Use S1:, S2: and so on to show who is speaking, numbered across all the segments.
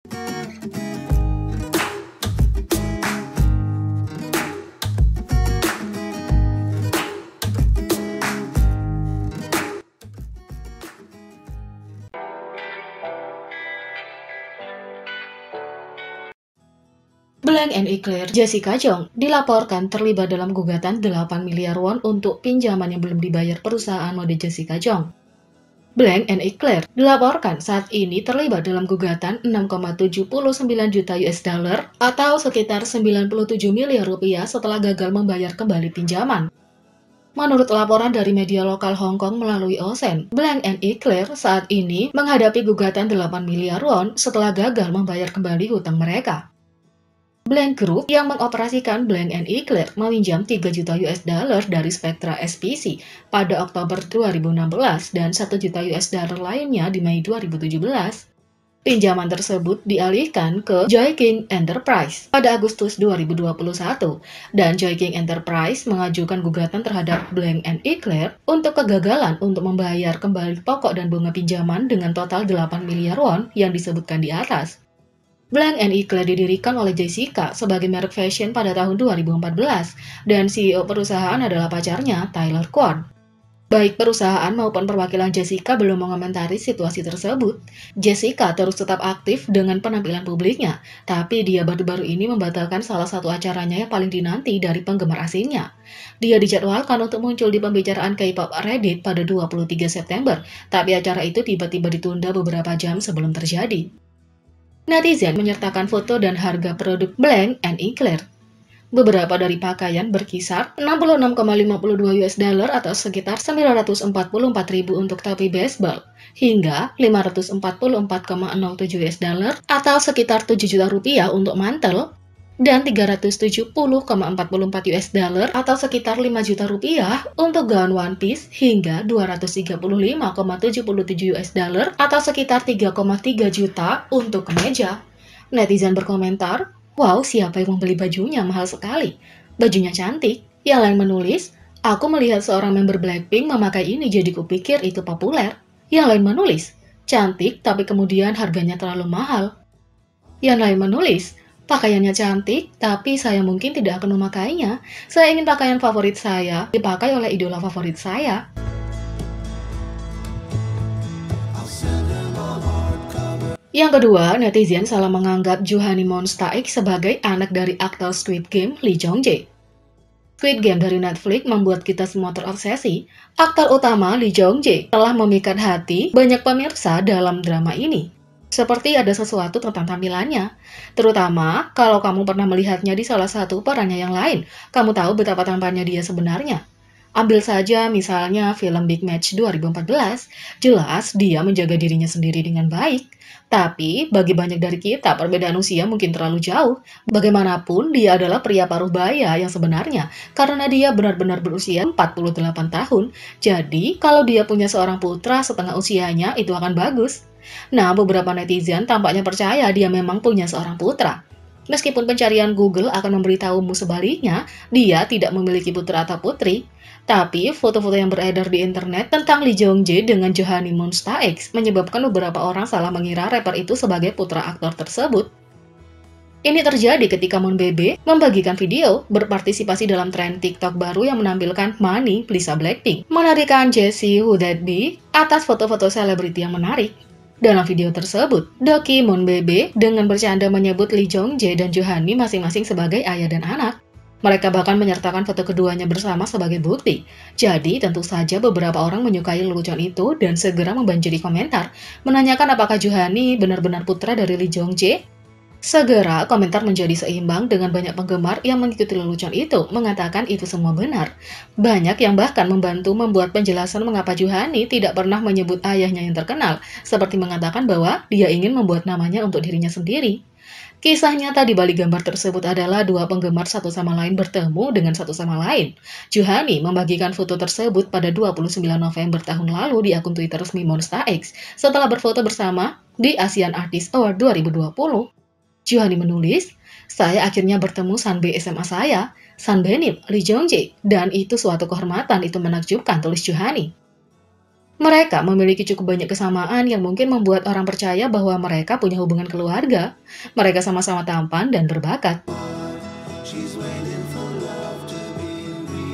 S1: Blank and Eclair, Jessica Jung, dilaporkan terlibat dalam gugatan 8 miliar won untuk pinjaman yang belum dibayar perusahaan mode Jessica Jung. Blank and Eclair dilaporkan saat ini terlibat dalam gugatan 6,79 juta US dollar atau sekitar 97 miliar rupiah setelah gagal membayar kembali pinjaman. Menurut laporan dari media lokal Hong Kong melalui Osen, Blank and Eclair saat ini menghadapi gugatan 8 miliar won setelah gagal membayar kembali hutang mereka. Blank Group yang mengoperasikan Blank and Eclair meminjam 3 juta US dollar dari Spectra SPC pada Oktober 2016 dan 1 juta US dollar lainnya di Mei 2017. Pinjaman tersebut dialihkan ke Joy King Enterprise pada Agustus 2021 dan Joy King Enterprise mengajukan gugatan terhadap Blank and Eclair untuk kegagalan untuk membayar kembali pokok dan bunga pinjaman dengan total 8 miliar won yang disebutkan di atas. Blank and Eclair didirikan oleh Jessica sebagai merek fashion pada tahun 2014 dan CEO perusahaan adalah pacarnya, Tyler Kwon. Baik perusahaan maupun perwakilan Jessica belum mengomentari situasi tersebut. Jessica terus tetap aktif dengan penampilan publiknya, tapi dia baru-baru ini membatalkan salah satu acaranya yang paling dinanti dari penggemar asingnya. Dia dijadwalkan untuk muncul di pembicaraan K-pop Reddit pada 23 September, tapi acara itu tiba-tiba ditunda beberapa jam sebelum terjadi. Netizen menyertakan foto dan harga produk Blank and Eclair. Beberapa dari pakaian berkisar 66,52 US dollar atau sekitar 944.000 untuk topi baseball, hingga 544,07 US dollar atau sekitar 7 juta rupiah untuk mantel, dan 370,44 US dollar atau sekitar 5 juta rupiah untuk gaun one piece hingga 235,77 US dollar atau sekitar 3,3 juta untuk kemeja. Netizen berkomentar, "Wow, siapa yang membeli bajunya mahal sekali? Bajunya cantik." Yang lain menulis, "Aku melihat seorang member Blackpink memakai ini jadi kupikir itu populer." Yang lain menulis, "Cantik tapi kemudian harganya terlalu mahal." Yang lain menulis, "Pakaiannya cantik, tapi saya mungkin tidak akan memakainya. Saya ingin pakaian favorit saya dipakai oleh idola favorit saya." Yang kedua, netizen salah menganggap Juhani Monsta X sebagai anak dari aktor Squid Game Lee Jong Jae. Squid Game dari Netflix membuat kita semua terobsesi. Aktor utama Lee Jong Jae telah memikat hati banyak pemirsa dalam drama ini. Seperti ada sesuatu tentang tampilannya. Terutama kalau kamu pernah melihatnya di salah satu perannya yang lain, kamu tahu betapa tampannya dia sebenarnya. Ambil saja misalnya film Big Match 2014, jelas dia menjaga dirinya sendiri dengan baik. Tapi bagi banyak dari kita perbedaan usia mungkin terlalu jauh. Bagaimanapun dia adalah pria paruh baya yang sebenarnya karena dia benar-benar berusia 48 tahun. Jadi kalau dia punya seorang putra setengah usianya itu akan bagus. Nah, beberapa netizen tampaknya percaya dia memang punya seorang putra. Meskipun pencarian Google akan memberitahumu sebaliknya, dia tidak memiliki putra atau putri. Tapi, foto-foto yang beredar di internet tentang Lee Jong Jae dengan Juhani Monsta X menyebabkan beberapa orang salah mengira rapper itu sebagai putra aktor tersebut. Ini terjadi ketika Moon Bebe membagikan video berpartisipasi dalam tren TikTok baru yang menampilkan Money, Lisa Blackpink, menarikan Jessie Who That Be atas foto-foto selebriti yang menarik. Dalam video tersebut, Doki Moon Bebe dengan bercanda menyebut Lee Jong Jae dan Juhani masing-masing sebagai ayah dan anak. Mereka bahkan menyertakan foto keduanya bersama sebagai bukti. Jadi, tentu saja beberapa orang menyukai lelucon itu dan segera membanjiri komentar, menanyakan apakah Juhani benar-benar putra dari Lee Jong Jae. Segera, komentar menjadi seimbang dengan banyak penggemar yang mengikuti lelucon itu, mengatakan itu semua benar. Banyak yang bahkan membantu membuat penjelasan mengapa Juhani tidak pernah menyebut ayahnya yang terkenal, seperti mengatakan bahwa dia ingin membuat namanya untuk dirinya sendiri. Kisah nyata di balik gambar tersebut adalah dua penggemar satu sama lain bertemu dengan satu sama lain. Juhani membagikan foto tersebut pada 29 November tahun lalu di akun Twitter resmi Monsta X setelah berfoto bersama di Asian Artist Award 2020. Juhani menulis, "Saya akhirnya bertemu Sanbe SMA saya, Sanbe Lee Jong Jae, dan itu suatu kehormatan, itu menakjubkan," tulis Juhani. Mereka memiliki cukup banyak kesamaan yang mungkin membuat orang percaya bahwa mereka punya hubungan keluarga. Mereka sama-sama tampan dan berbakat.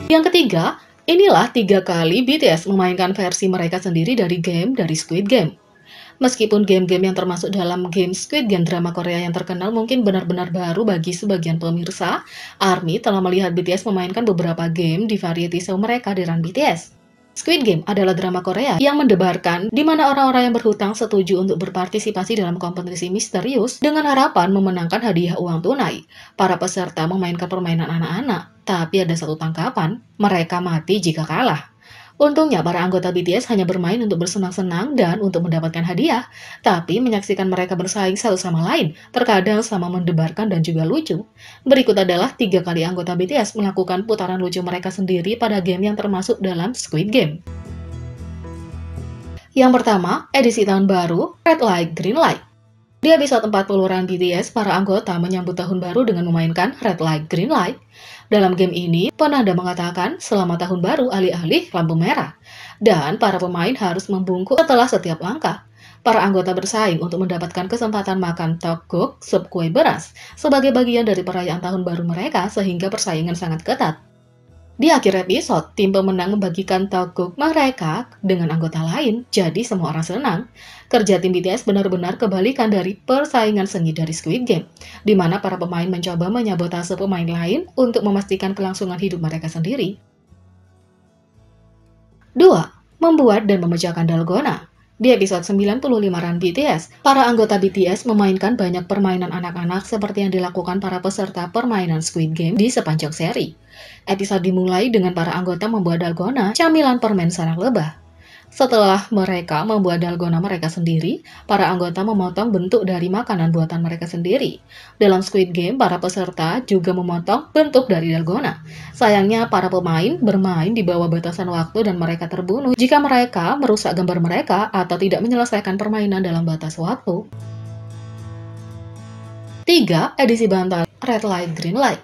S1: Yang ketiga, inilah 3 kali BTS memainkan versi mereka sendiri dari game dari Squid Game. Meskipun game-game yang termasuk dalam game Squid Game drama Korea yang terkenal mungkin benar-benar baru bagi sebagian pemirsa, ARMY telah melihat BTS memainkan beberapa game di variety show mereka di Run BTS. Squid Game adalah drama Korea yang mendebarkan di mana orang-orang yang berhutang setuju untuk berpartisipasi dalam kompetisi misterius dengan harapan memenangkan hadiah uang tunai. Para peserta memainkan permainan anak-anak, tapi ada satu tangkapan, mereka mati jika kalah. Untungnya para anggota BTS hanya bermain untuk bersenang-senang dan untuk mendapatkan hadiah, tapi menyaksikan mereka bersaing satu sama lain, terkadang sama mendebarkan dan juga lucu. Berikut adalah 3 kali anggota BTS melakukan putaran lucu mereka sendiri pada game yang termasuk dalam Squid Game. Yang pertama, edisi tahun baru, Red Light, Green Light. Di episode 40 Run BTS, para anggota menyambut tahun baru dengan memainkan Red Light, Green Light. Dalam game ini, penanda mengatakan selamat tahun baru alih-alih lampu merah. Dan para pemain harus membungkuk setelah setiap langkah. Para anggota bersaing untuk mendapatkan kesempatan makan tteokguk, sup kue beras, sebagai bagian dari perayaan tahun baru mereka sehingga persaingan sangat ketat. Di akhir episode, tim pemenang membagikan tteokguk mereka dengan anggota lain, jadi semua orang senang. Kerja tim BTS benar-benar kebalikan dari persaingan sengit dari Squid Game, di mana para pemain mencoba menyabotase pemain lain untuk memastikan kelangsungan hidup mereka sendiri. 2. Membuat dan memecahkan dalgona. Di episode 95 Run BTS, para anggota BTS memainkan banyak permainan anak-anak seperti yang dilakukan para peserta permainan Squid Game di sepanjang seri. Episode dimulai dengan para anggota membuat dalgona, camilan permen sarang lebah. Setelah mereka membuat dalgona mereka sendiri, para anggota memotong bentuk dari makanan buatan mereka sendiri. Dalam Squid Game, para peserta juga memotong bentuk dari dalgona. Sayangnya, para pemain bermain di bawah batasan waktu dan mereka terbunuh jika mereka merusak gambar mereka atau tidak menyelesaikan permainan dalam batas waktu. 3. Edisi bantal Red Light, Green Light.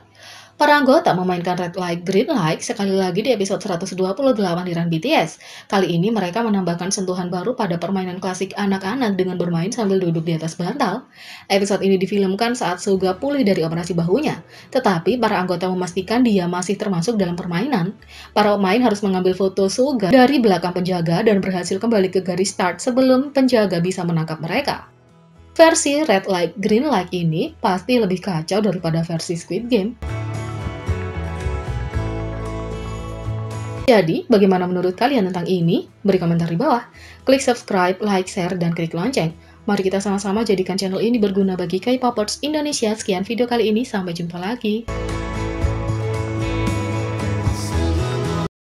S1: Para anggota memainkan Red Light, Green Light sekali lagi di episode 128 di Run BTS. Kali ini mereka menambahkan sentuhan baru pada permainan klasik anak-anak dengan bermain sambil duduk di atas bantal. Episode ini difilmkan saat Suga pulih dari operasi bahunya, tetapi para anggota memastikan dia masih termasuk dalam permainan. Para pemain harus mengambil foto Suga dari belakang penjaga dan berhasil kembali ke garis start sebelum penjaga bisa menangkap mereka. Versi Red Light, Green Light ini pasti lebih kacau daripada versi Squid Game. Jadi, bagaimana menurut kalian tentang ini? Beri komentar di bawah. Klik subscribe, like, share, dan klik lonceng. Mari kita sama-sama jadikan channel ini berguna bagi K-popers Indonesia. Sekian video kali ini, sampai jumpa lagi.